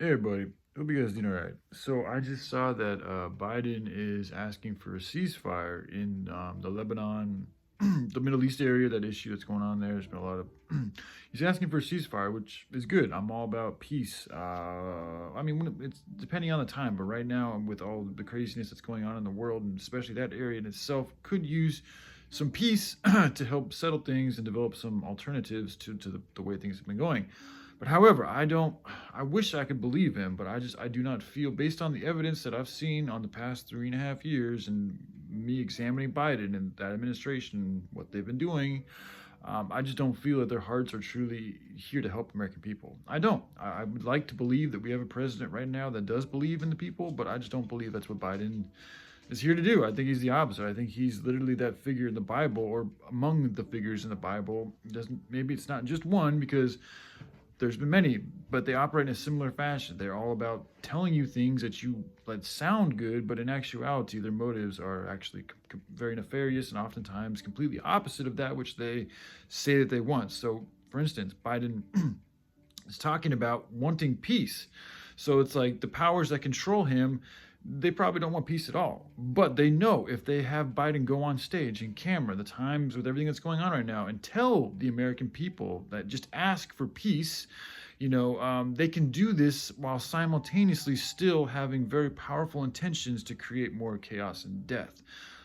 Hey everybody, hope you guys doing all right. So I just saw that Biden is asking for a ceasefire in the Lebanon, the Middle East area. That issue that's going on there. There's been a lot of. He's asking for a ceasefire, which is good. I'm all about peace. I mean, it's depending on the time, but right now, with all the craziness that's going on in the world, and especially that area in itself, could use some peace to help settle things and develop some alternatives to the way things have been going. But however, I wish I could believe him, but I do not feel, based on the evidence that I've seen on the past 3.5 years and me examining Biden and that administration, what they've been doing, I just don't feel that their hearts are truly here to help American people. I don't. I would like to believe that we have a president right now that does believe in the people, but I just don't believe that's what Biden is here to do. I think he's the opposite. I think he's literally that figure in the Bible, or among the figures in the Bible. Doesn't maybe it's not just one, because there's been many, but they operate in a similar fashion. They're all about telling you things that sound good, but in actuality, their motives are actually very nefarious and oftentimes completely opposite of that which they say that they want. So, for instance, Biden is talking about wanting peace. So it's like the powers that control him, they probably don't want peace at all. But they know if they have Biden go on stage and camera, the times with everything that's going on right now, and tell the American people that just ask for peace, they can do this while simultaneously still having very powerful intentions to create more chaos and death.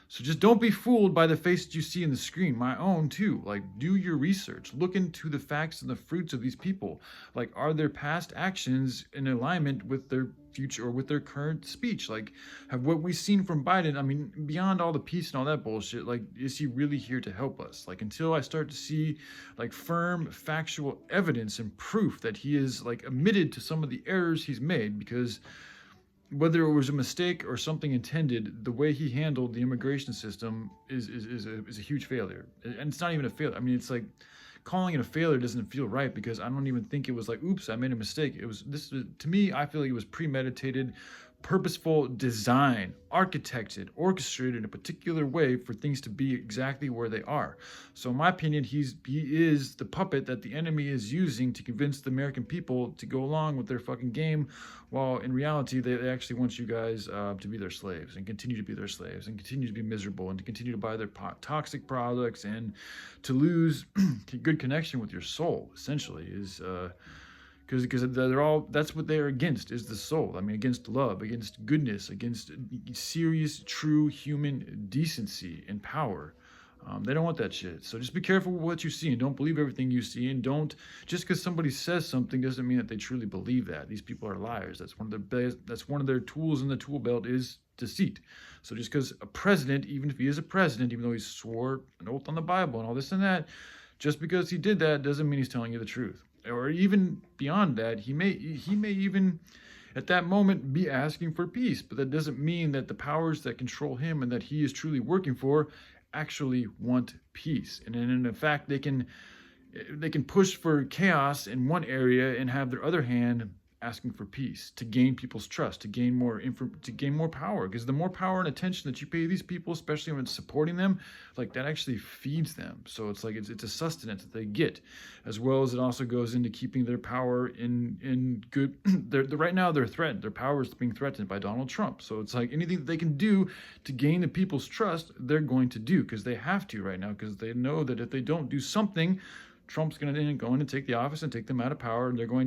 So just don't be fooled by the faces you see in the screen. My own too. Like, do your research. Look into the facts and the fruits of these people. Like, are their past actions in alignment with their future or with their current speech? Like, have what we've seen from Biden, I mean, beyond all the peace and all that bullshit, like, is he really here to help us? Like, until I start to see like firm factual evidence and proof that he is like admitted to some of the errors he's made, because whether it was a mistake or something intended, the way he handled the immigration system is a huge failure. And it's not even a failure. I mean, it's like calling it a failure doesn't feel right, because I don't even think it was like, oops, I made a mistake. To me, I feel like it was premeditated, purposeful design, architected, orchestrated in a particular way for things to be exactly where they are. So in my opinion, he is the puppet that the enemy is using to convince the American people to go along with their fucking game, while in reality they actually want you guys to be their slaves and continue to be their slaves and continue to be miserable and to continue to buy their toxic products and to lose good connection with your soul. Essentially, is because that's what they're against, is the soul. I mean, against love, against goodness, against serious, true human decency and power. They don't want that shit. So just be careful with what you see, and don't believe everything you see. And don't, just because somebody says something doesn't mean that they truly believe that. These people are liars. That's one of their tools in the tool belt, is deceit. So just because a president, even if he is a president, even though he swore an oath on the Bible and all this and that, just because he did that doesn't mean he's telling you the truth. Or even beyond that, he may even at that moment be asking for peace, but that doesn't mean that the powers that control him and that he is truly working for actually want peace. And in fact, they can push for chaos in one area and have their other hand asking for peace, to gain people's trust, to gain more power. Because the more power and attention that you pay these people, especially when it's supporting them, like, that actually feeds them. So it's like it's a sustenance that they get, as well as it also goes into keeping their power in good. Right now they're threatened. Their power is being threatened by Donald Trump. So it's like anything that they can do to gain the people's trust, they're going to do, because they have to right now, because they know that if they don't do something, Trump's going to go in and take the office and take them out of power, and they're going